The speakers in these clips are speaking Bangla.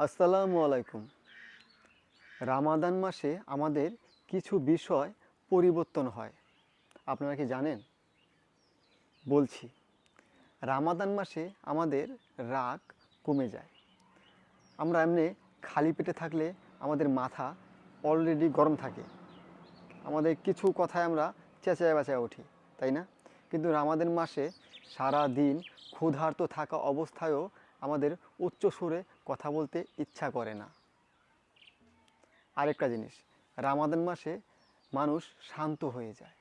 আসসালামু আলাইকুম। রামাদান মাসে আমাদের কিছু বিষয় পরিবর্তন হয়। আপনারা কি জানেন? বলছি, রামাদান মাসে আমাদের রাগ কমে যায়। আমরা এমনি খালি পেটে থাকলে আমাদের মাথা অলরেডি গরম থাকে। আমাদের কিছু কথায় আমরা চেঁচায়া বেঁচায়া উঠি, তাই না? কিন্তু রামাদান মাসে সারা দিন ক্ষুধার্ত থাকা অবস্থায়ও আমাদের উচ্চ সুরে কথা বলতে ইচ্ছা করে না। আরেকটা জিনিস, রামাদান মাসে মানুষ শান্ত হয়ে যায়,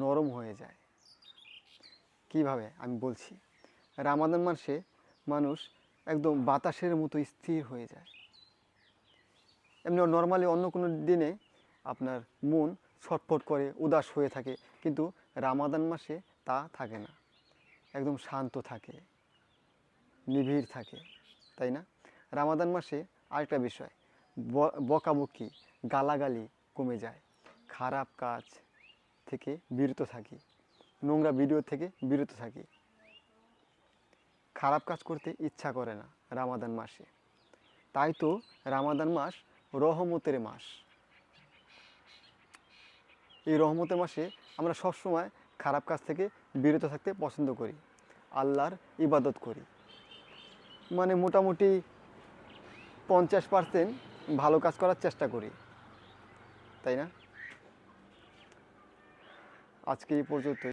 নরম হয়ে যায়। কিভাবে আমি বলছি, রামাদান মাসে মানুষ একদম বাতাসের মতো স্থির হয়ে যায়। এমনি নর্মালি অন্য কোনো দিনে আপনার মন ছটফট করে উদাস হয়ে থাকে, কিন্তু রামাদান মাসে তা থাকে না, একদম শান্ত থাকে, নিবিড় থাকে, তাই না? রামাদান মাসে আরেকটা বিষয়, বকাবকি, গালাগালি কমে যায়, খারাপ কাজ থেকে বিরত থাকি, নোংরা ভিডিও থেকে বিরত থাকি, খারাপ কাজ করতে ইচ্ছা করে না রামাদান মাসে। তাই তো রামাদান মাস রহমতের মাস। এই রহমতের মাসে আমরা সবসময় খারাপ কাজ থেকে বিরত থাকতে পছন্দ করি, আল্লাহর ইবাদত করি। মানে মোটামুটি 50% ভালো কাজ করার চেষ্টা করি, তাই না? আজকে এই পর্যন্ত।